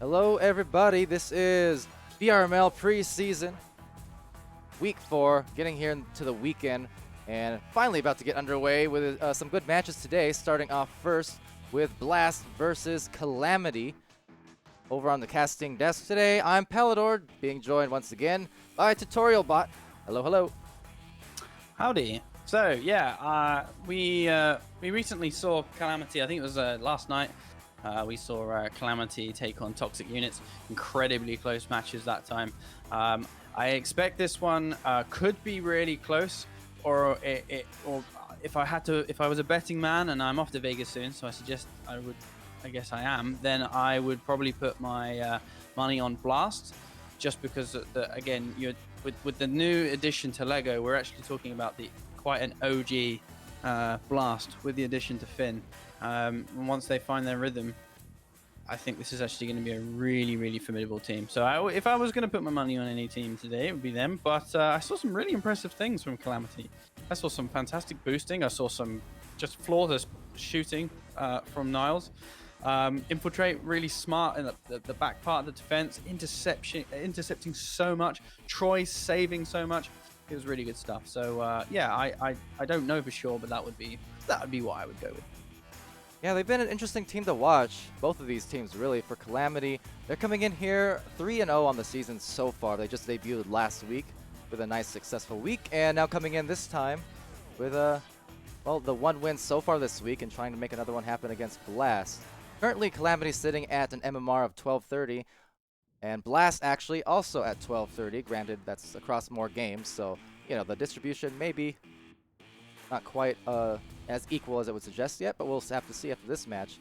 Hello everybody, this is VRML preseason, week 4, getting here into the weekend, and finally about to get underway with some good matches today, starting off first with Blast versus Calamity. Over on the casting desk today, I'm Palidore, being joined once again by TutorialBot. Hello, hello. Howdy. So yeah, we recently saw Calamity. I think it was last night. We saw Calamity take on Toxic Units. Incredibly close matches that time. I expect this one could be really close, or if I was a betting man, and I'm off to Vegas soon, so I guess I am. Then I would probably put my money on Blast, just because again, with the new addition to Lego, we're actually talking about quite an OG Blast with the addition to Finn. Once they find their rhythm, I think this is actually going to be a really, really formidable team. So if I was going to put my money on any team today, it would be them. But I saw some really impressive things from Calamity. I saw some fantastic boosting. I saw some just flawless shooting from Niles. Infiltrate, really smart in the back part of the defense. Intercepting so much. Troy saving so much. It was really good stuff. So yeah, I don't know for sure, but that would be what I would go with. Yeah, they've been an interesting team to watch, both of these teams really. For Calamity, they're coming in here 3-0 on the season so far. They just debuted last week with a nice successful week, and now coming in this time with well, the 1 win so far this week and trying to make another one happen against Blast. Currently, Calamity sitting at an MMR of 1230, and Blast actually also at 1230. Granted, that's across more games, so, you know, the distribution may be not quite as equal as it would suggest yet, but we'll have to see after this match.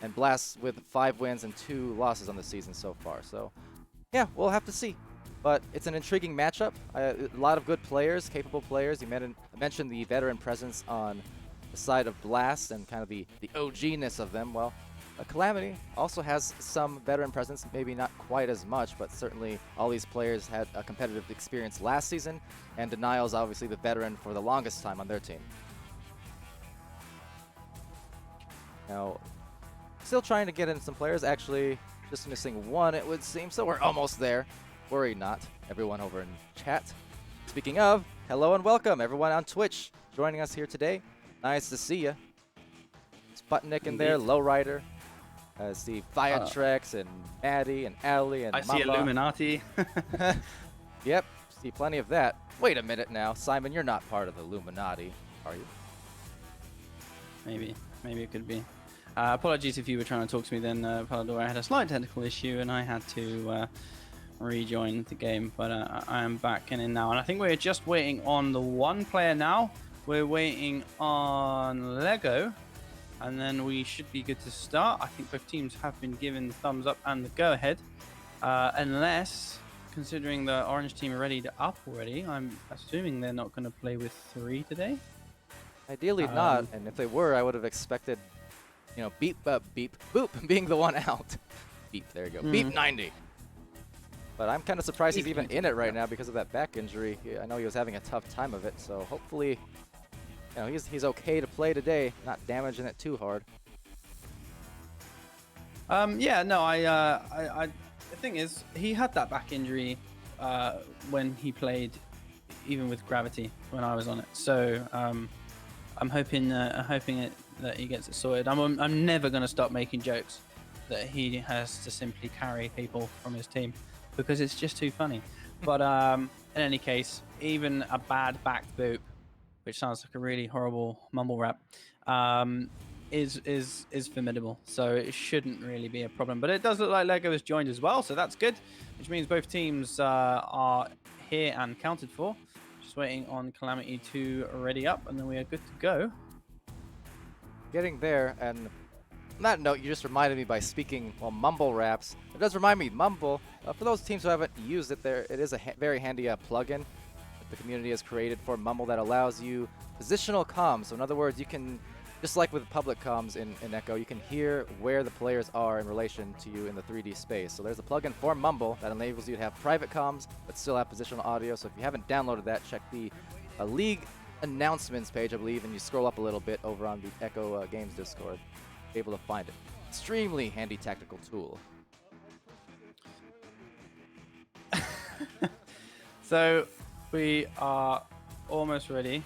And Blast with 5 wins and 2 losses on the season so far. So, yeah, we'll have to see. But it's an intriguing matchup. A lot of good players, capable players. You mentioned the veteran presence on the side of Blast and kind of the OG-ness of them. Well, Calamity also has some veteran presence, maybe not quite as much, but certainly all these players had a competitive experience last season, and Denial's obviously the veteran for the longest time on their team. Now, still trying to get in some players, actually just missing one it would seem, so we're almost there. Worry not, everyone over in chat. Speaking of, hello and welcome everyone on Twitch joining us here today. Nice to see you. Sputnik in there, Lowrider. See Firetrex and Maddie and Ali and I see Illuminati. Yep, see plenty of that. Wait a minute now, Simon, you're not part of the Illuminati, are you? Maybe it could be. Apologies if you were trying to talk to me then, Palidore. I had a slight technical issue and I had to rejoin the game, but I am back in now. And I think we're just waiting on the one player now. We're waiting on Lego. And then we should be good to start. I think both teams have been given the thumbs up and the go-ahead. Unless, considering the orange team are ready up already, I'm assuming they're not going to play with 3 today. Ideally not, and if they were, I would have expected, you know, beep, beep, boop, being the one out. Beep, there you go. Beep 90. But I'm kind of surprised he's even in it right now because of that back injury. I know he was having a tough time of it, so hopefully, you know, he's okay to play today, not damaging it too hard. Yeah, no, the thing is, he had that back injury when he played, even with Gravity, when I was on it. So I'm hoping that he gets it sorted. I'm never going to stop making jokes that he has to simply carry people from his team because it's just too funny. But in any case, even a bad back boop, which sounds like a really horrible mumble rap, is formidable. So it shouldn't really be a problem. But it does look like Lego has joined as well, so that's good, which means both teams are here and counted for. Just waiting on Calamity to ready up, and then we are good to go. Getting there, and on that note, you just reminded me by speaking, well, mumble raps. It does remind me, Mumble, for those teams who haven't used it, it is a very handy plugin that the community has created for Mumble that allows you positional comms. So in other words, you can just like with public comms in Echo, you can hear where the players are in relation to you in the 3D space. So there's a plugin for Mumble that enables you to have private comms but still have positional audio. So if you haven't downloaded that, check the League announcements page, I believe, and you scroll up a little bit over on the Echo Games Discord. Be able to find it. Extremely handy tactical tool. So we are almost ready.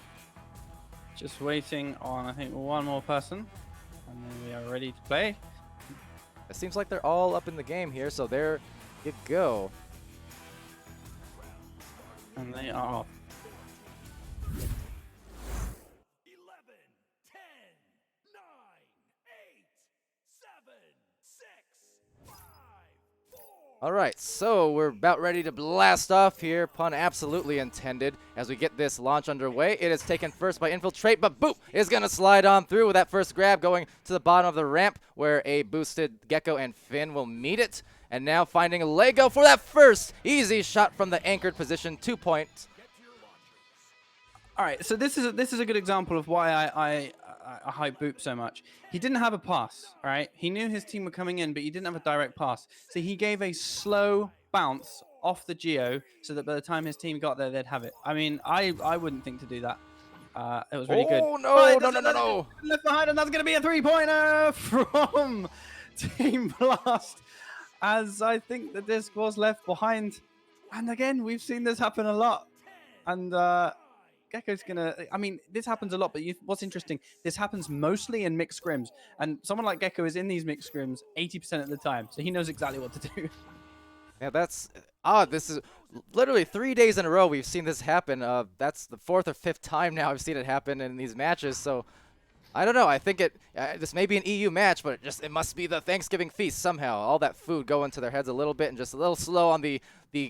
Just waiting on, I think, one more person. And then we are ready to play. It seems like they're all up in the game here, so there you go. And they are off. 11, 10, 9, 8, 7, 6, 5, 4. All right, so we're about ready to blast off here. Pun absolutely intended. As we get this launch underway, it is taken first by Infiltrate, but Boop is going to slide on through with that first grab going to the bottom of the ramp where a boosted Gecko and Finn will meet it. And now finding Lego for that first easy shot from the anchored position, 2 points. All right, so this is a good example of why I hype Boop so much. He didn't have a pass, all right? He knew his team were coming in, but he didn't have a direct pass. So he gave a slow bounce off the Geo so that by the time his team got there, they'd have it. I mean, I wouldn't think to do that. It was really good. Oh, no, no. Left behind, and that's going to be a three-pointer from Team Blast, as I think the disc was left behind. And again, we've seen this happen a lot. And Gecko's gonna, I mean, this happens a lot, but what's interesting, this happens mostly in mixed scrims, and someone like Gecko is in these mixed scrims 80% of the time, so he knows exactly what to do. Yeah, that's odd. This is literally 3 days in a row we've seen this happen. That's the 4th or 5th time now I've seen it happen in these matches, so I don't know. I think this may be an EU match, but it must be the Thanksgiving feast somehow. All that food going to their heads a little bit and just a little slow on the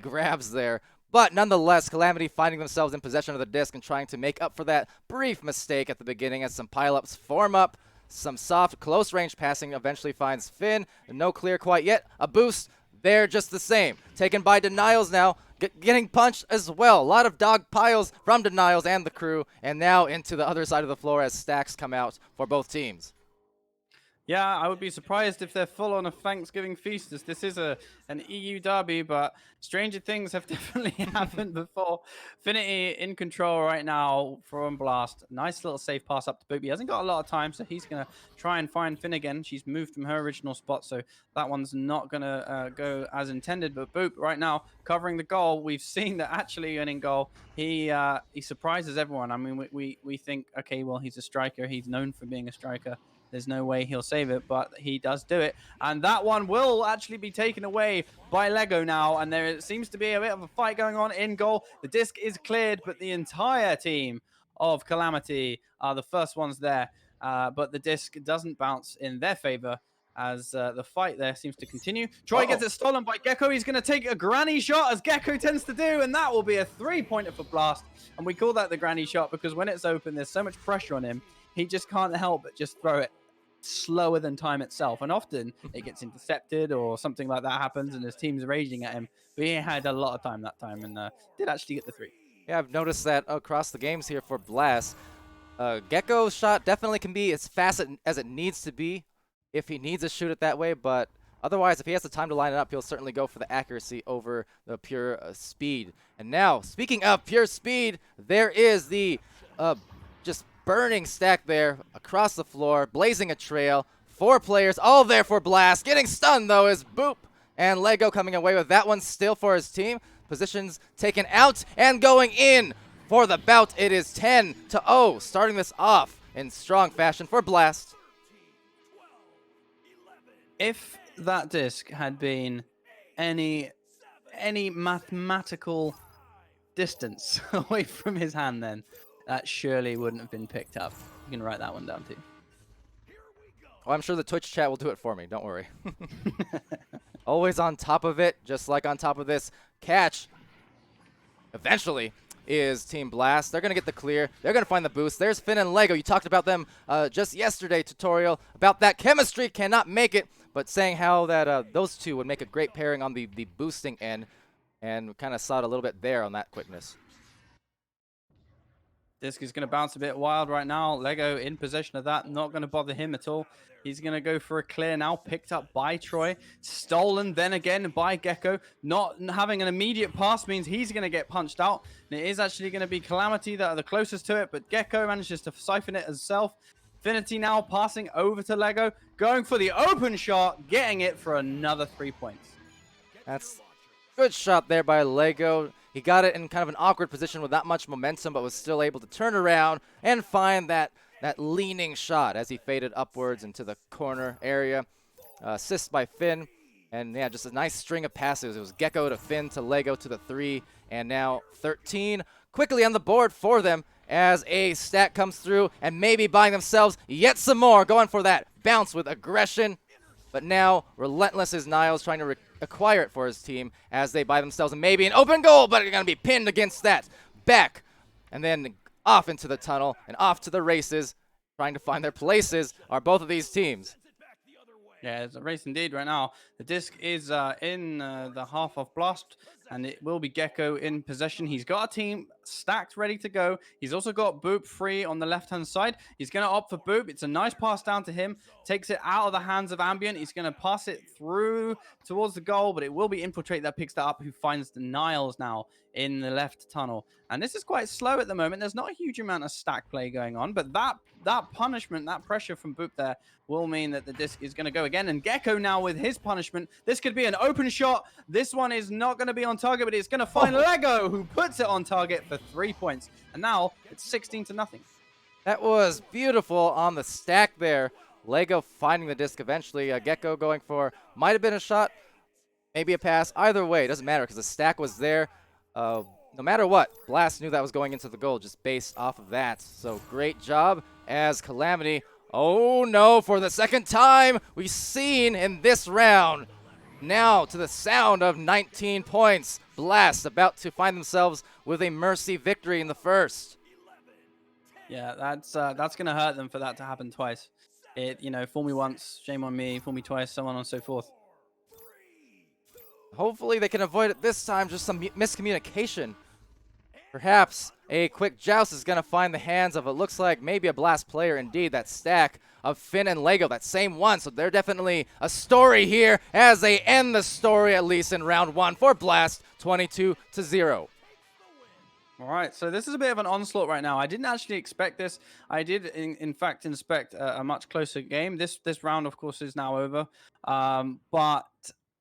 grabs there. But nonetheless, Calamity finding themselves in possession of the disc and trying to make up for that brief mistake at the beginning as some pileups form up. Some soft, close-range passing eventually finds Finn. No clear quite yet. A boost there just the same. Taken by Denials now. Getting punched as well. A lot of dog piles from Denials and the crew. And now into the other side of the floor as stacks come out for both teams. Yeah, I would be surprised if they're full on a Thanksgiving feast, as this is an EU derby, but stranger things have definitely happened before. Finity in control right now from Blast. Nice little safe pass up to Boop. He hasn't got a lot of time, so he's going to try and find Finn again. She's moved from her original spot, so that one's not going to go as intended. But Boop right now covering the goal. We've seen that actually in goal, he surprises everyone. I mean, we think, okay, well, he's a striker. He's known for being a striker. There's no way he'll save it, but he does do it. And that one will actually be taken away by Lego now. And there seems to be a bit of a fight going on in goal. The disc is cleared, but the entire team of Calamity are the first ones there. But the disc doesn't bounce in their favor as the fight there seems to continue. Troy gets it stolen by Gecko. He's going to take a granny shot, as Gecko tends to do, and that will be a three-pointer for Blast. And we call that the granny shot because when it's open, there's so much pressure on him. He just can't help but just throw it slower than time itself. And often it gets intercepted or something like that happens and his team's raging at him. But he had a lot of time that time and did actually get the three. Yeah, I've noticed that across the games here for Blast. Gecko's shot definitely can be as fast as it needs to be if he needs to shoot it that way. But otherwise, if he has the time to line it up, he'll certainly go for the accuracy over the pure speed. And now, speaking of pure speed, there is the just burning stack there across the floor, blazing a trail. 4 players, all there for Blast. Getting stunned, though, is Boop. And Lego coming away with that one still for his team. Positions taken out and going in for the bout. It is 10-0, starting this off in strong fashion for Blast. If that disc had been any mathematical distance away from his hand, then that surely wouldn't have been picked up. You can write that one down too. Well, I'm sure the Twitch chat will do it for me. Don't worry. Always on top of it, just like on top of this catch. Eventually is Team Blast. They're going to get the clear. They're going to find the boost. There's Finn and Lego. You talked about them just yesterday, Tutorial, about that chemistry. Cannot make it, but saying how that those two would make a great pairing on the boosting end, and kind of saw it a little bit there on that quickness. Disc is going to bounce a bit wild right now. Lego in possession of that. Not going to bother him at all. He's going to go for a clear now. Picked up by Troy. Stolen then again by Gecko. Not having an immediate pass means he's going to get punched out. And it is actually going to be Calamity that are the closest to it. But Gecko manages to siphon it himself. Finity now passing over to Lego. Going for the open shot. Getting it for another 3 points. That's good shot there by Lego. He got it in kind of an awkward position with not much momentum, but was still able to turn around and find that leaning shot as he faded upwards into the corner area. Assist by Finn. And yeah, just a nice string of passes. It was Gecko to Finn to Lego to the 3. And now 13 quickly on the board for them as a stack comes through and maybe buying themselves yet some more. Going for that bounce with aggression. But now, relentless is Niles trying to acquire it for his team as they buy themselves maybe an open goal, but they're going to be pinned against that. Back, and then off into the tunnel and off to the races. Trying to find their places are both of these teams. Yeah, it's a race indeed right now. The disc is in the half of Blast, and it will be Gecko in possession. He's got a team stacked, ready to go. He's also got Boop free on the left-hand side. He's going to opt for Boop. It's a nice pass down to him. Takes it out of the hands of Ambient. He's going to pass it through towards the goal, but it will be Infiltrate that picks that up, who finds the Niles now in the left tunnel. And this is quite slow at the moment. There's not a huge amount of stack play going on, but that punishment, that pressure from Boop there will mean that the disc is going to go again. And Gecko now with his punishment. This could be an open shot. This one is not going to be on target, but it's going to find Lego, who puts it on target for 3 points. And now it's 16-0. That was beautiful on the stack there. Lego finding the disc eventually. Gecko going for, might have been a shot, maybe a pass. Either way, it doesn't matter because the stack was there. No matter what, Blast knew that was going into the goal just based off of that. So great job as Calamity. Oh no, for the second time we've seen in this round. Now to the sound of 19 points. Blast about to find themselves with a mercy victory in the first. Yeah, that's going to hurt them for that to happen twice. Fool me once, shame on me, fool me twice, so on and so forth. Hopefully they can avoid it this time, just some miscommunication. Perhaps a quick joust is going to find the hands of, it looks like maybe a Blast player indeed, that stack of Finn and Lego, that same one. So they're definitely a story here as they end the story, at least in round 1 for Blast, 22-0. All right, so this is a bit of an onslaught right now. I didn't actually expect this. I did, in fact, inspect a much closer game. This round, of course, is now over. But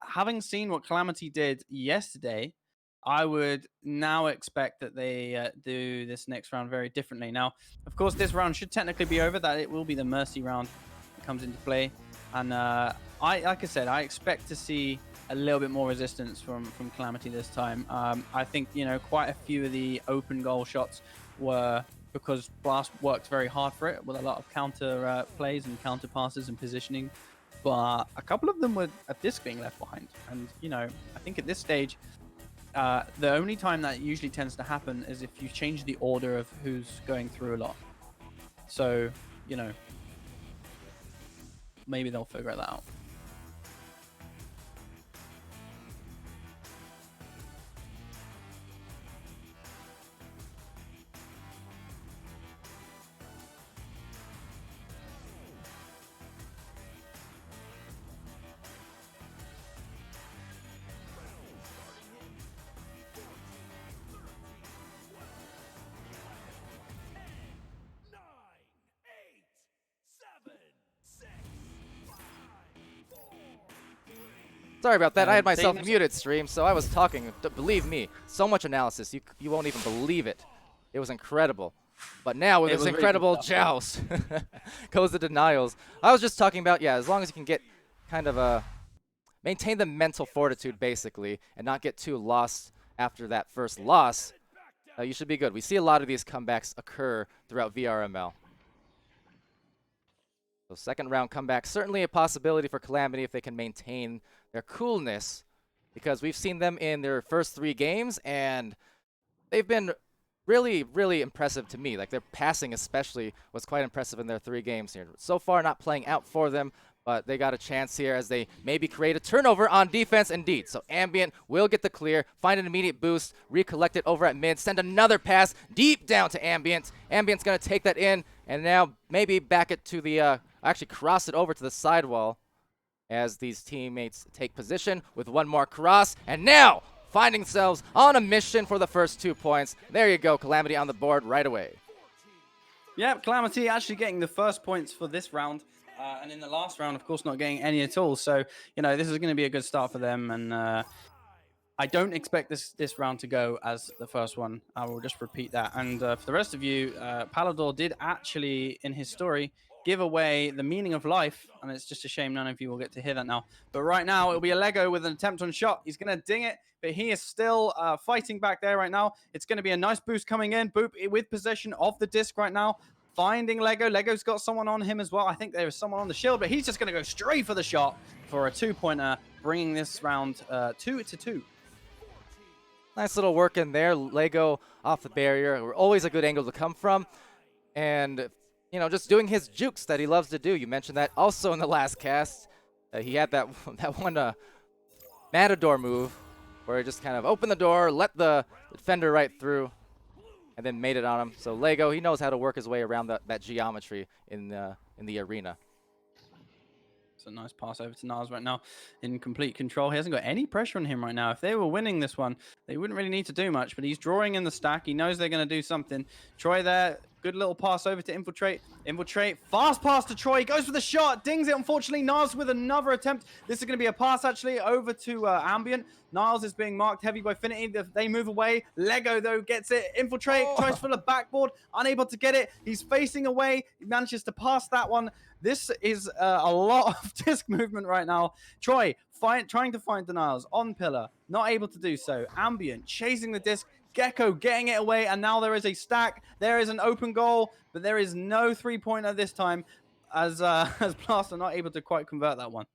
having seen what Calamity did yesterday, I would now expect that they do this next round very differently. Now, of course, this round should technically be over, that it will be the Mercy round that comes into play. And like I said, I expect to see a little bit more resistance from Calamity this time. I think, quite a few of the open goal shots were because Blast worked very hard for it with a lot of counter plays and counter passes and positioning. But a couple of them were a disc being left behind. And, I think at this stage, the only time that usually tends to happen is if you change the order of who's going through a lot. So, maybe they'll figure that out. Sorry about that. I had myself muted, stream, so I was talking. Believe me, so much analysis. You won't even believe it. It was incredible. But now with this incredible joust goes the denials. I was just talking about, as long as you can get kind of maintain the mental fortitude, basically, and not get too lost after that first loss, you should be good. We see a lot of these comebacks occur throughout VRML. So second round comeback, certainly a possibility for Calamity if they can maintain their coolness, because we've seen them in their first 3 games, and they've been really, really impressive to me. Like, their passing especially was quite impressive in their 3 games here. So far, not playing out for them, But they got a chance here as they maybe create a turnover on defense indeed. So Ambient will get the clear, find an immediate boost, recollect it over at mid, send another pass deep down to Ambient. Ambient's going to take that in and now maybe back it to the, actually cross it over to the sidewall as these teammates take position with one more cross. And now finding themselves on a mission for the first 2 points. There you go, Calamity on the board right away. Yep, Calamity actually getting the first points for this round. And in the last round, of course, not getting any at all. So, you know, this is going to be a good start for them. And I don't expect this round to go as the first one. I will just repeat that. And for the rest of you, Palidore did actually, in his story, give away the meaning of life. And it's just a shame none of you will get to hear that now. But right now, it'll be a Lego with an attempt on shot. He's going to ding it, but he is still fighting back there right now. It's going to be a nice boost coming in. Boop with possession of the disc right now. Finding Lego. Lego's got someone on him as well. I think there is someone on the shield, but he's just going to go straight for the shot for a 2-pointer, bringing this round 2-2. Nice little work in there. Lego off the barrier. Always a good angle to come from. And, you know, just doing his jukes that he loves to do. You mentioned that also in the last cast. He had that one Matador move where he just kind of opened the door, let the defender right through, and then made it on him. So Lego, he knows how to work his way around that geometry in the arena. It's a nice pass over to Niles right now in complete control. He hasn't got any pressure on him right now. If they were winning this one, they wouldn't really need to do much, but he's drawing in the stack. He knows they're going to do something. Troy there, good little pass over to Infiltrate. Infiltrate, fast pass to Troy. He goes for the shot, dings it, unfortunately. Niles with another attempt. This is going to be a pass, actually, over to Ambient. Niles is being marked heavy by Finity. They move away. Lego, though, gets it. Infiltrate, tries for the backboard, unable to get it. He's facing away. He manages to pass that one. This is a lot of disc movement right now. Troy trying to find denials on pillar, not able to do so. Ambient chasing the disc. Gecko getting it away, and now there is a stack. There is an open goal, but there is no 3-pointer this time as Blast are not able to quite convert that one.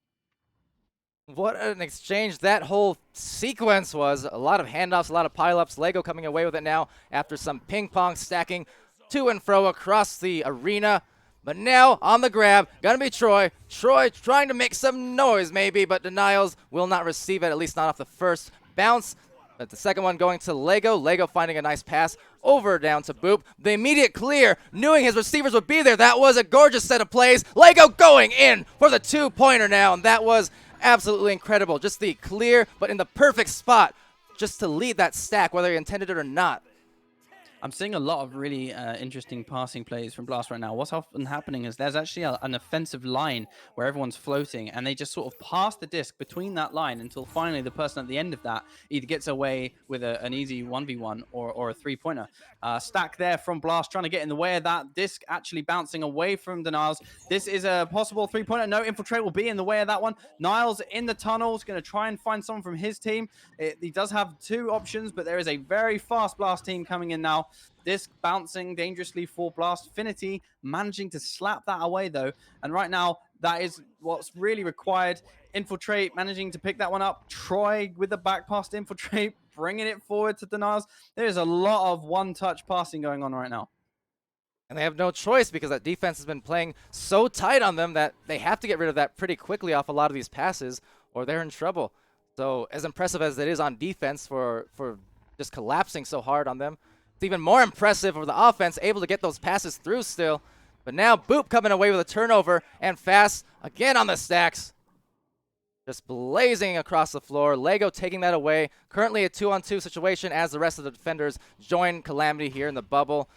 What an exchange that whole sequence was. A lot of handoffs, a lot of pileups. Lego coming away with it now after some ping pong stacking to and fro across the arena. But now on the grab, gonna be Troy. Troy trying to make some noise maybe, but denials will not receive it, at least not off the first bounce. But the second one going to Lego. Lego finding a nice pass over down to Boop. The immediate clear, knowing his receivers would be there. That was a gorgeous set of plays. Lego going in for the 2-pointer now, and that was absolutely incredible. Just the clear, but in the perfect spot, just to lead that stack, whether he intended it or not. I'm seeing a lot of really interesting passing plays from Blast right now. What's often happening is there's actually an offensive line where everyone's floating, and they just sort of pass the disc between that line until finally the person at the end of that either gets away with an easy 1v1 or a 3-pointer. Stack there from Blast trying to get in the way of that disc, actually bouncing away from Denials. This is a possible 3-pointer. No, Infiltrate will be in the way of that one. Niles in the tunnel is going to try and find someone from his team. He does have 2 options, but there is a very fast Blast team coming in now. Disc bouncing dangerously for Blast. Finity managing to slap that away, though. And right now, that is what's really required. Infiltrate managing to pick that one up. Troy with the back pass to Infiltrate, bringing it forward to Denials. There's a lot of one-touch passing going on right now. And they have no choice because that defense has been playing so tight on them that they have to get rid of that pretty quickly off a lot of these passes or they're in trouble. So as impressive as it is on defense for just collapsing so hard on them, it's even more impressive for the offense, able to get those passes through still. But now Boop coming away with a turnover, and Fast again on the stacks. Just blazing across the floor. Lego taking that away. Currently a 2-on-2 situation as the rest of the defenders join Calamity here in the bubble.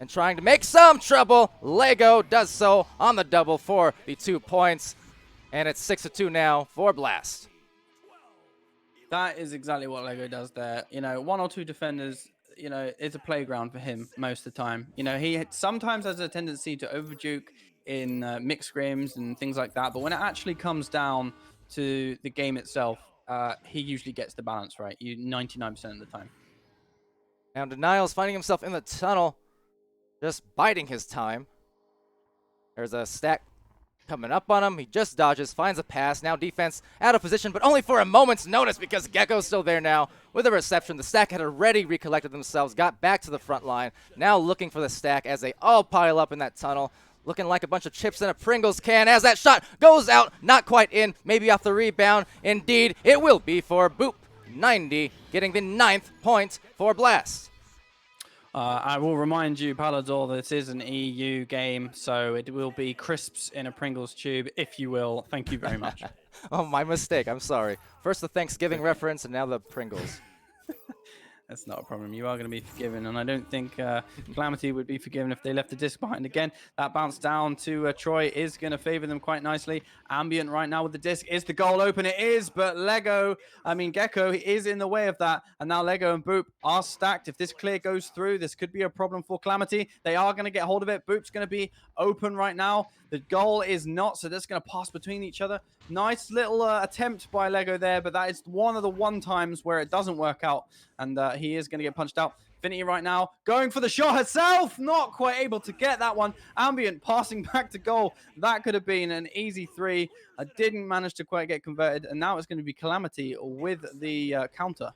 And trying to make some trouble. Lego does so on the double for the 2 points. And it's 6-2 now for Blast. That is exactly what Lego does there. You know, 1 or 2 defenders, you know, it's a playground for him most of the time. You know, he sometimes has a tendency to overjuke in mixed scrims and things like that. But when it actually comes down to the game itself, he usually gets the balance right. 99% of the time. Now Denial's finding himself in the tunnel, just biding his time. There's a stack coming up on him. He just dodges, finds a pass. Now defense out of position, but only for a moment's notice because Gecko's still there now with a reception. The stack had already recollected themselves, got back to the front line. Now looking for the stack as they all pile up in that tunnel. looking like a bunch of chips in a Pringles can as that shot goes out, not quite in, maybe off the rebound. Indeed, it will be for Boop. 90, getting the 9th point for Blast. I will remind you, Palidore, this is an EU game, so it will be crisps in a Pringles tube, if you will. Thank you very much. Oh, my mistake. I'm sorry. First the Thanksgiving reference, and now the Pringles. That's not a problem. You are going to be forgiven, and I don't think Calamity would be forgiven if they left the disc behind again. That bounce down to Troy is going to favor them quite nicely. Ambient right now with the disc. Is the goal open? It is, but Gecko is in the way of that, and now Lego and Boop are stacked. If this clear goes through, this could be a problem for Calamity. They are going to get hold of it. Boop's going to be open right now. The goal is not, so that's going to pass between each other. Nice little attempt by Lego there, but that is one of the times where it doesn't work out, and he is going to get punched out. Finity right now going for the shot herself, not quite able to get that one. Ambient passing back to goal. That could have been an easy 3. I didn't manage to quite get converted, and now it's going to be Calamity with the counter.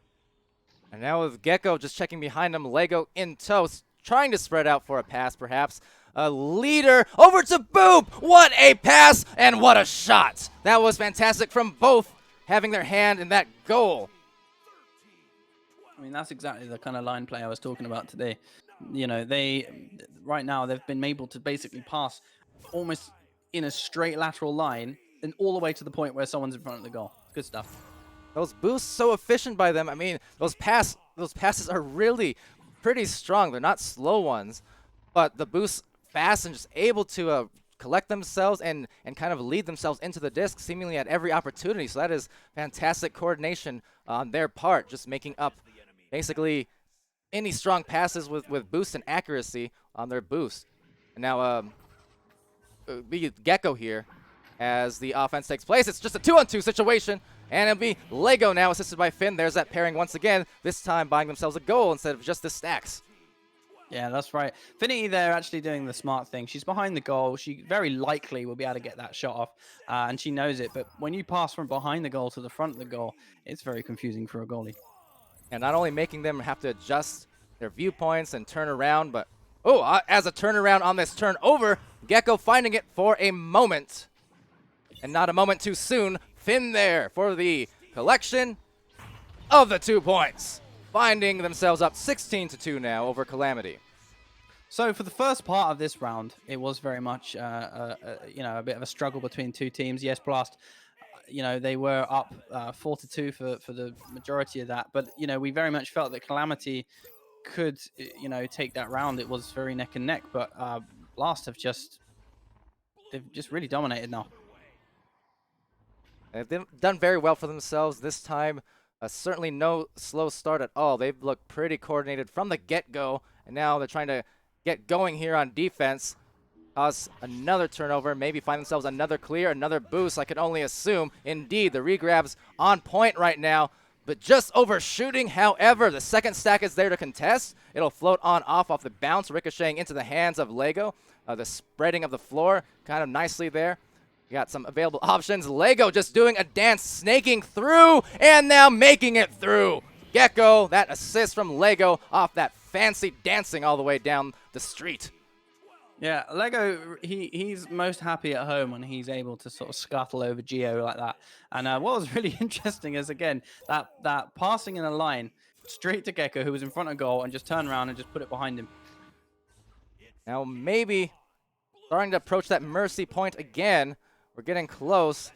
And now with Gecko just checking behind him, Lego in tow, trying to spread out for a pass perhaps. A leader over to Boop. What a pass and what a shot. That was fantastic from both having their hand in that goal. I mean, that's exactly the kind of line play I was talking about today. You know, right now they've been able to basically pass almost in a straight lateral line and all the way to the point where someone's in front of the goal. Good stuff. Those boosts so efficient by them. I mean, those passes are really pretty strong. They're not slow ones, but the boosts fast and just able to collect themselves and kind of lead themselves into the disc seemingly at every opportunity. So that is fantastic coordination on their part, just making up basically any strong passes with boost and accuracy on their boost. And now be Gecko here as the offense takes place. It's just a 2-on-2 situation, and it'll be Lego now assisted by Finn. There's that pairing once again, this time buying themselves a goal instead of just the stacks. Yeah, that's right. Finity there actually doing the smart thing. She's behind the goal. She very likely will be able to get that shot off, and she knows it. But when you pass from behind the goal to the front of the goal, it's very confusing for a goalie. And not only making them have to adjust their viewpoints and turn around, but as a turnaround on this turnover, Gecko finding it for a moment. And not a moment too soon. Finn there for the collection of the 2 points. Finding themselves up 16-2 now over Calamity. So for the first part of this round, it was very much a bit of a struggle between two teams. Yes, Blast, they were up 4-2 for the majority of that. But, we very much felt that Calamity could, take that round. It was very neck and neck. But Blast they've just really dominated now. They've done very well for themselves this time. Certainly no slow start at all. They've looked pretty coordinated from the get-go, and now they're trying to get going here on defense. Cause another turnover, maybe find themselves another clear, another boost, I could only assume. Indeed, the regrab's on point right now, but just overshooting. However, the second stack is there to contest. It'll float off the bounce, ricocheting into the hands of Lego. The spreading of the floor kind of nicely there. We got some available options. Lego just doing a dance, snaking through, and now making it through. Gecko, that assist from Lego off that fancy dancing all the way down the street. Yeah, Lego, he's most happy at home when he's able to sort of scuttle over Geo like that. And what was really interesting is, again, that passing in a line straight to Gecko, who was in front of goal, and just turn around and just put it behind him. Now maybe starting to approach that mercy point again. We're getting close.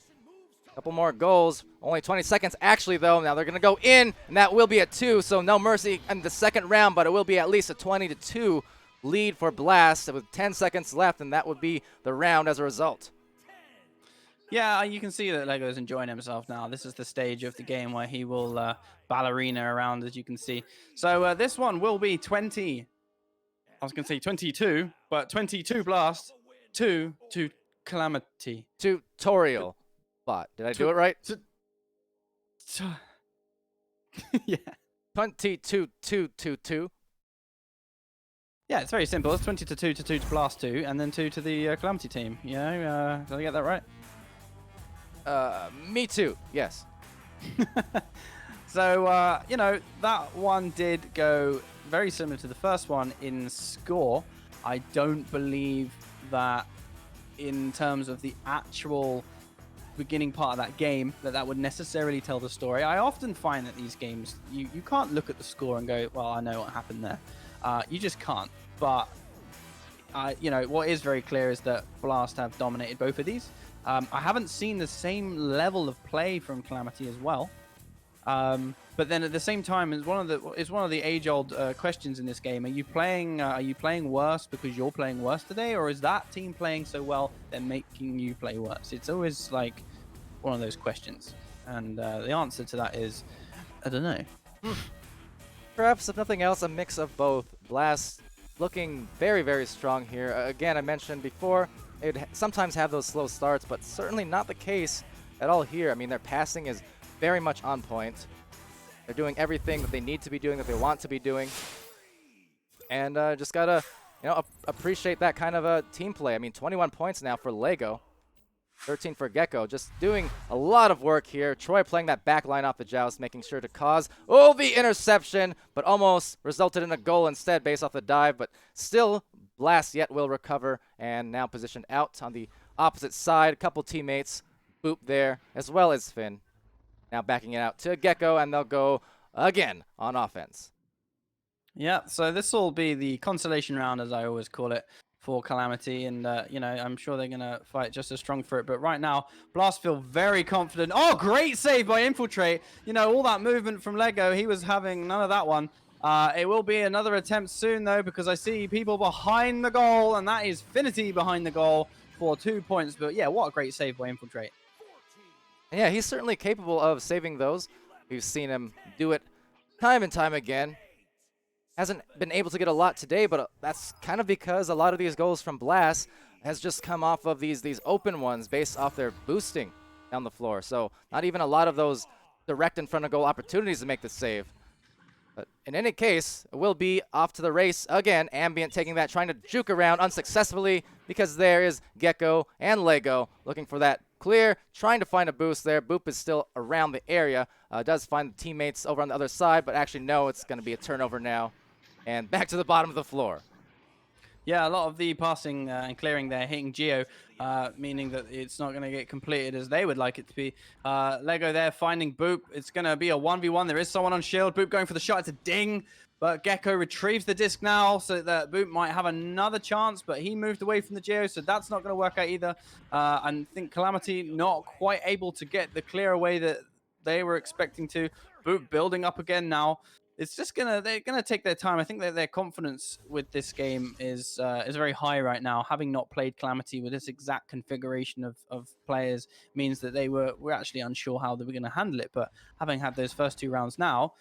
A couple more goals. Only 20 seconds actually, though. Now they're going to go in, and that will be a 2. So no mercy in the second round, but it will be at least a 20-2 lead for Blast with 10 seconds left, and that would be the round as a result. Yeah, you can see that Lego's enjoying himself now. This is the stage of the game where he will ballerina around, as you can see. So this one will be 20. I was going to say 22, but 22 Blast, 2 to Calamity. TutorialBot. Did I do it right? Yeah. 22-2-2-2. Yeah, it's very simple. It's 20-2 to 2 to Blast 2, and then 2 to the Calamity team. Did I get that right? Me too. Yes. So, that one did go very similar to the first one in score. I don't believe that in terms of the actual beginning part of that game that would necessarily tell the story. I often find that these games, you can't look at the score and go, well, I know what happened there. You just can't. But you know, what is very clear is that Blast have dominated both of these. I haven't seen the same level of play from Calamity as well. But then at the same time, it's one of the age-old questions in this game. Are you playing worse because you're playing worse today, or is that team playing so well they're making you play worse? It's always like one of those questions, and the answer to that is, I don't know. Perhaps, if nothing else, a mix of both. Blast looking very, very strong here. Again, I mentioned before, it would sometimes have those slow starts, but certainly not the case at all here. I mean, their passing is very much on point. They're doing everything that they need to be doing, that they want to be doing. And just gotta, you know, appreciate that kind of team play. I mean, 21 points now for Lego. 13 for Gecko, just doing a lot of work here. Troy playing that back line off the joust, making sure to cause, the interception, but almost resulted in a goal instead based off the dive, but still, Blast yet will recover, and now positioned out on the opposite side. A couple teammates, Boop there, as well as Finn. Now backing it out to Gecko, and they'll go again on offense. Yeah, so this will be the consolation round, as I always call it, for Calamity, and you know, I'm sure they're gonna fight just as strong for it. But right now, Blast feel very confident. Oh, great save by Infiltrate. You know, all that movement from Lego, he was having none of that one. It will be another attempt soon though, because I see people behind the goal, and that is Finity behind the goal for 2 points. But yeah, what a great save by Infiltrate. And yeah, he's certainly capable of saving those. We've seen him do it time and time again. Hasn't been able to get a lot today, but that's kind of because a lot of these goals from Blast has just come off of these open ones based off their boosting down the floor. So not even a lot of those direct in front of goal opportunities to make the save. But in any case, it will be off to the race again. Ambient taking that, trying to juke around unsuccessfully because there is Gecko and Lego looking for that clear, trying to find a boost there. Boop is still around the area. Does find the teammates over on the other side, but actually no, it's going to be a turnover now. And back to the bottom of the floor. Yeah, a lot of the passing and clearing there hitting Geo, meaning that it's not going to get completed as they would like it to be. Lego there finding Boop. It's going to be a 1v1. There is someone on shield. Boop going for the shot. It's a ding. But Gecko retrieves the disc now, so that Boop might have another chance, but he moved away from the Geo, so that's not going to work out either. I think Calamity not quite able to get the clear away that they were expecting to. Boop building up again now. It's just they're gonna take their time. I think that their confidence with this game is very high right now. Having not played Calamity with this exact configuration of players means that we're actually unsure how they were gonna handle it. But having had those first 2 rounds now,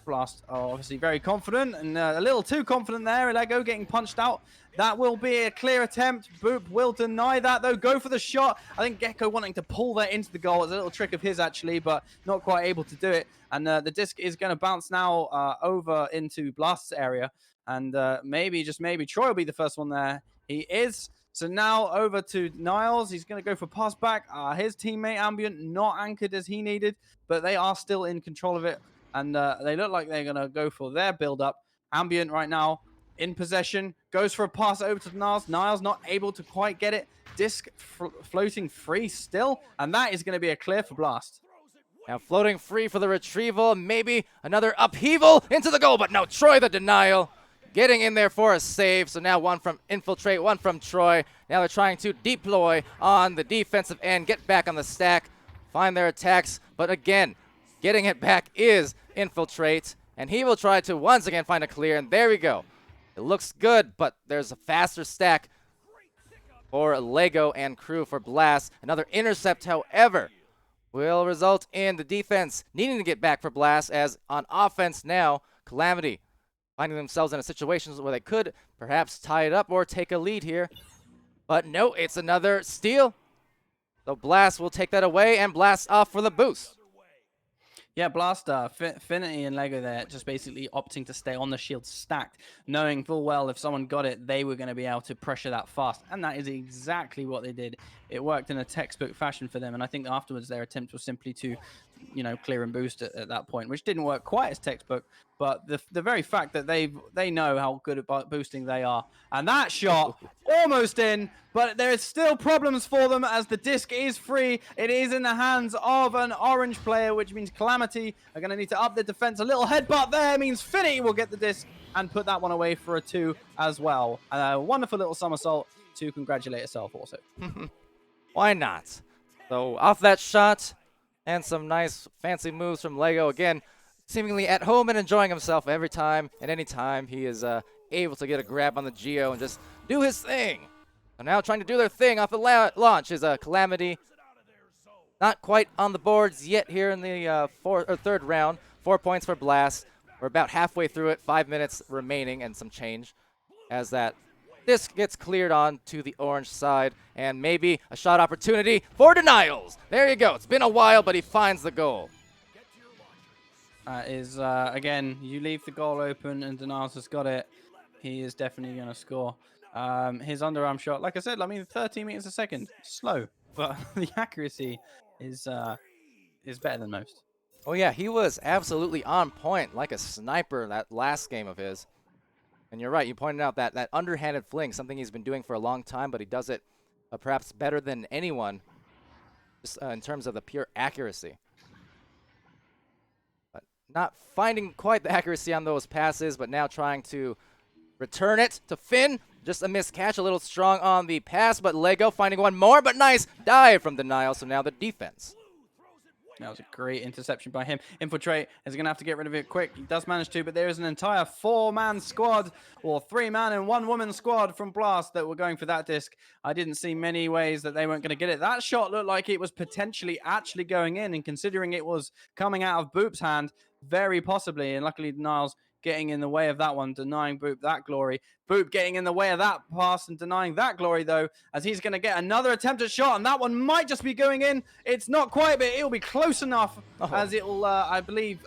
Blast are obviously very confident, and a little too confident there. Lego getting punched out. That will be a clear attempt. Boop will deny that, though. Go for the shot. I think Gecko wanting to pull that into the goal. It's a little trick of his, actually, but not quite able to do it. And the disc is going to bounce now over into Blast's area. And maybe, just maybe, Troy will be the first one there. He is. So now over to Niles. He's going to go for pass back. His teammate, Ambient, not anchored as he needed, but they are still in control of it. And they look like they're going to go for their build-up. Ambient right now in possession, goes for a pass over to Niles. Niles not able to quite get it. Disc floating free still, and that is going to be a clear for Blast. Now floating free for the retrieval, maybe another upheaval into the goal, but no, Troy the denial. Getting in there for a save, so now one from Infiltrate, one from Troy. Now they're trying to deploy on the defensive end, get back on the stack, find their attacks, but again, getting it back is Infiltrate, and he will try to once again find a clear, and there we go. It looks good, but there's a faster stack for Lego and crew for Blast. Another intercept, however, will result in the defense needing to get back for Blast, as on offense now, Calamity finding themselves in a situation where they could perhaps tie it up or take a lead here. But no, it's another steal. So Blast will take that away, and Blast off for the boost. Yeah, Blast, Finity and Lego there just basically opting to stay on the shield stacked, knowing full well if someone got it, they were going to be able to pressure that fast. And that is exactly what they did. It worked in a textbook fashion for them. And I think afterwards their attempt was simply to, you know, clear and boost at that point, which didn't work quite as textbook. But the very fact that they know how good at boosting they are. And that shot, almost in, but there is still problems for them as the disc is free. It is in the hands of an orange player, which means Calamity are going to need to up their defense. A little headbutt there means Finny will get the disc and put that one away for a 2 as well. A wonderful little somersault to congratulate herself also. Why not? So off that shot and some nice fancy moves from Lego again, seemingly at home and enjoying himself every time and any time he is able to get a grab on the Geo and just do his thing. So now trying to do their thing off the launch is Calamity. Not quite on the boards yet here in the third round. 4 points for Blast. We're about halfway through it, 5 minutes remaining and some change as that disc gets cleared on to the orange side, and maybe a shot opportunity for Denials. There you go. It's been a while, but he finds the goal. Again, you leave the goal open and Denials has got it. He is definitely going to score. His underarm shot, like I said, 13 meters a second, slow, but the accuracy is better than most. Oh yeah, he was absolutely on point, like a sniper that last game of his. And you're right, you pointed out that underhanded fling, something he's been doing for a long time, but he does it perhaps better than anyone just in terms of the pure accuracy. But not finding quite the accuracy on those passes, but now trying to return it to Finn. Just a missed catch, a little strong on the pass, but Lego finding one more, but nice dive from Denial, so now the defense. That was a great interception by him. Infiltrate is going to have to get rid of it quick. He does manage to, but there is an entire 4-man squad, or 3-man and 1-woman squad from Blast that were going for that disc. I didn't see many ways that they weren't going to get it. That shot looked like it was potentially actually going in, and considering it was coming out of Boop's hand, very possibly, and luckily Niles getting in the way of that one, denying Boop that glory. Boop getting in the way of that pass and denying that glory, though, as he's going to get another attempt at shot, and that one might just be going in. It's not quite, but it'll be close enough, as it'll, I believe,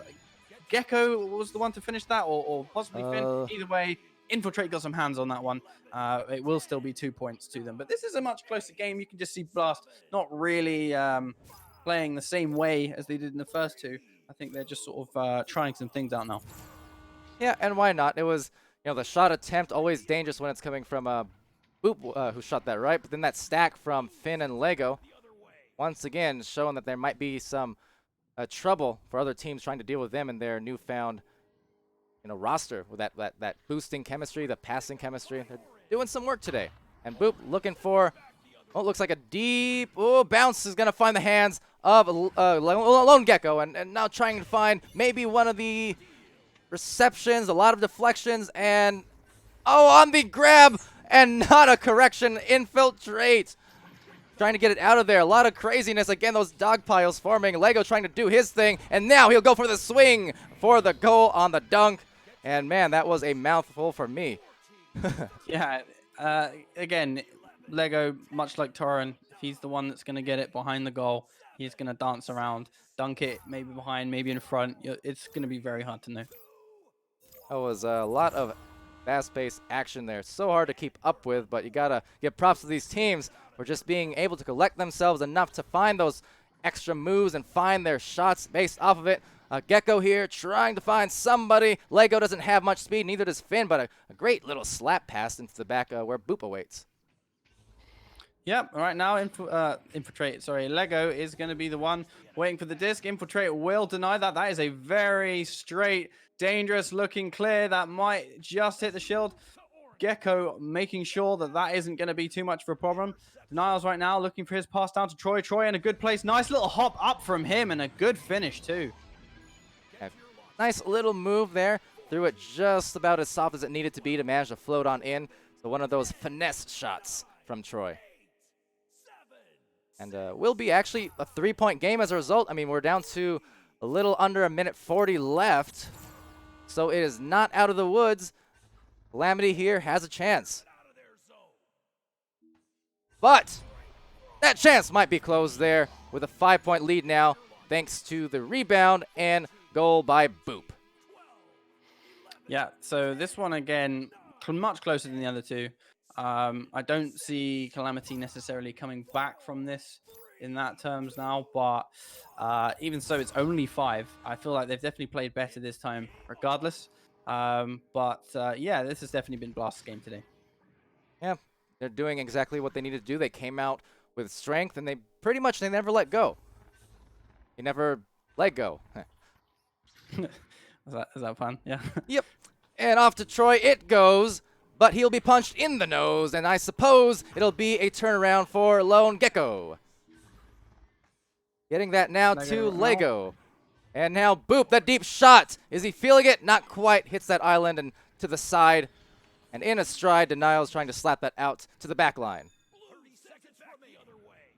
Gecko was the one to finish that, or possibly Finn. Either way, Infiltrate got some hands on that one. It will still be 2 points to them, but this is a much closer game. You can just see Blast not really playing the same way as they did in the first two. I think they're just sort of trying some things out now. Yeah, and why not? It was, the shot attempt, always dangerous when it's coming from Boop, who shot that right, but then that stack from Finn and Lego, once again, showing that there might be some trouble for other teams trying to deal with them in their newfound, roster with that boosting chemistry, the passing chemistry. They're doing some work today. And Boop looking for, it looks like a deep, bounce is going to find the hands of Lone Gecko, and now trying to find maybe one of the receptions, a lot of deflections, and on the grab, and not a correction. Infiltrate. Trying to get it out of there. A lot of craziness. Again, those dog piles forming. Lego trying to do his thing, and now he'll go for the swing for the goal on the dunk. And man, that was a mouthful for me. Yeah, again, Lego, much like Torin, if he's the one that's going to get it behind the goal, he's going to dance around, dunk it, maybe behind, maybe in front. It's going to be very hard to know. That was a lot of fast-paced action there. So hard to keep up with, but you gotta give props to these teams for just being able to collect themselves enough to find those extra moves and find their shots based off of it. Gecko here trying to find somebody. Lego doesn't have much speed, neither does Finn, but a great little slap pass into the back where Boop awaits. Yep, right now, Infiltrate, Lego is going to be the one waiting for the disc. Infiltrate will deny that. That is a very straight, dangerous looking clear that might just hit the shield. Gecko making sure that isn't going to be too much of a problem. Niles right now looking for his pass down to Troy. Troy in a good place. Nice little hop up from him and a good finish too. Nice little move there. Threw it just about as soft as it needed to be to manage to float on in. So one of those finesse shots from Troy. And will be actually a 3-point game as a result. I mean, we're down to a little under a minute 40 left. So it is not out of the woods. Calamity here has a chance. But that chance might be closed there with a 5-point lead now, thanks to the rebound and goal by Boop. Yeah, so this one again, much closer than the other two. I don't see Calamity necessarily coming back from this in that terms now, but even so, it's only 5. I feel like they've definitely played better this time regardless. Yeah, this has definitely been Blast's game today. Yeah, They're doing exactly what they need to do. They came out with strength, and they never let go. They never let go. Is that fun? Yeah. Yep. And off to Troy it goes, but he'll be punched in the nose, and I suppose it'll be a turnaround for Lone Gecko. Getting that now to Lego. And now, boop, that deep shot. Is he feeling it? Not quite. Hits that island and to the side. And in a stride, Denial's trying to slap that out to the back line. 30 seconds from the other way.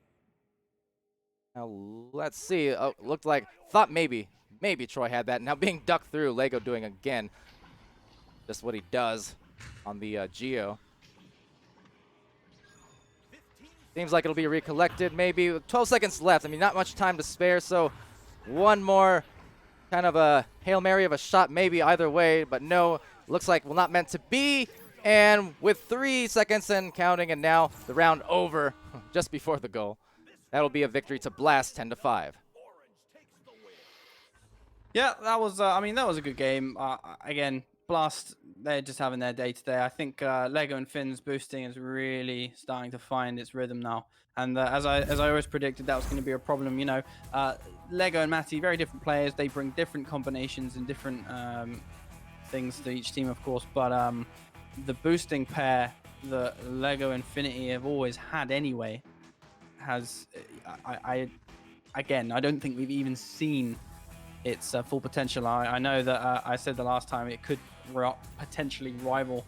Now, let's see. Oh, looked like, thought maybe Troy had that. Now being ducked through, Lego doing again just what he does on the Geo. Seems like it'll be recollected maybe. 12 seconds left. I mean, not much time to spare, so one more kind of a Hail Mary of a shot maybe either way, but no, looks like well not meant to be. And with 3 seconds and counting, and now the round over just before the goal. That'll be a victory to Blast 10-5. Yeah, that was. I mean, that was a good game. Again, Blast, they're just having their day today. I think Lego and Finn's boosting is really starting to find its rhythm now. And as I always predicted, that was going to be a problem. You know, Lego and Matty, very different players. They bring different combinations and different things to each team, of course. But the boosting pair that Lego Infinity have always had anyway has, again, I don't think we've even seen its full potential. I know that I said the last time it could potentially rival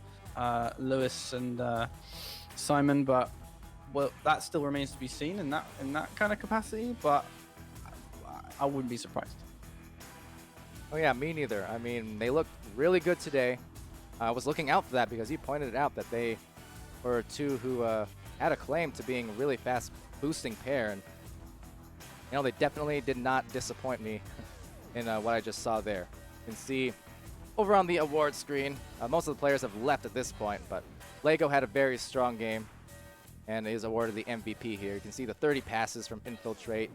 Lewis and Simon, but well, that still remains to be seen in that kind of capacity. But I wouldn't be surprised. Oh yeah, me neither. I mean, they looked really good today. I was looking out for that because you pointed it out that they were two who had a claim to being a really fast boosting pair, and you know they definitely did not disappoint me in what I just saw there. You can see over on the award screen, most of the players have left at this point, but Lego had a very strong game and is awarded the MVP here. You can see the 30 passes from Infiltrate,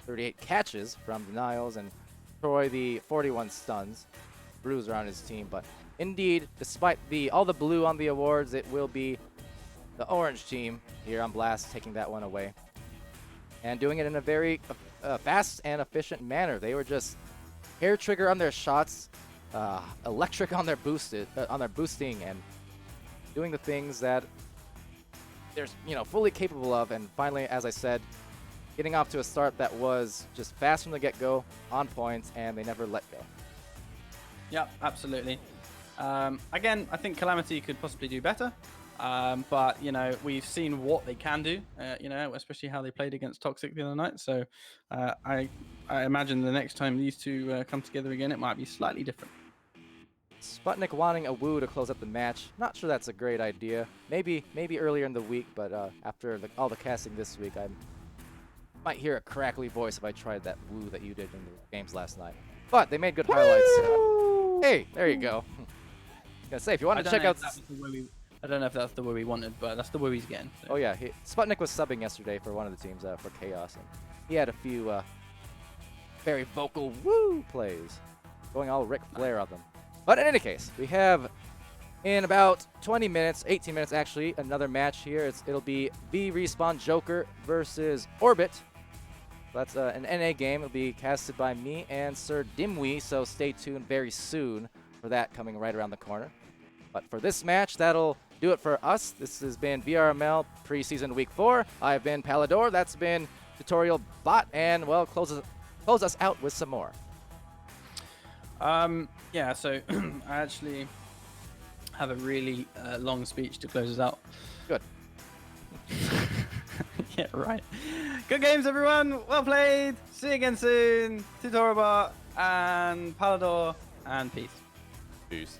38 catches from Denials, and Troy the 41 stuns. Bruiser on his team, but indeed, despite all the blue on the awards, it will be the orange team here on Blast taking that one away. And doing it in a very fast and efficient manner. They were just hair trigger on their shots, electric on their boosting, and doing the things that they're fully capable of. And finally, as I said, getting off to a start that was just fast from the get-go, on point, and they never let go. Yeah, absolutely. Again, I think Calamity could possibly do better. But, we've seen what they can do, especially how they played against Toxic the other night. So I imagine the next time these two come together again, it might be slightly different. Sputnik wanting a woo to close up the match. Not sure that's a great idea. Maybe earlier in the week, but after all the casting this week, I might hear a crackly voice if I tried that woo that you did in the games last night. But they made good highlights. Hey, there you go. I was gonna say, if you want to check out... I don't know if that's the way we wanted, but that's the way he's getting. So. Oh yeah, Sputnik was subbing yesterday for one of the teams for Chaos, and he had a few very vocal woo plays, going all Ric Flair on them. But in any case, we have in about 20 minutes, 18 minutes actually, another match here. It'll be V Respawn Joker versus Orbit. That's an NA game. It'll be casted by me and Sir Dimwee, so stay tuned very soon for that coming right around the corner. But for this match, that'll do it for us. This has been VRML preseason week 4. I've been Palidore. That's been TutorialBot, and well, close us out with some more. Yeah, so I actually have a really long speech to close us out. Good. Yeah, right. Good games, everyone. Well played. See you again soon. TutorialBot and Palidore, and peace. Peace.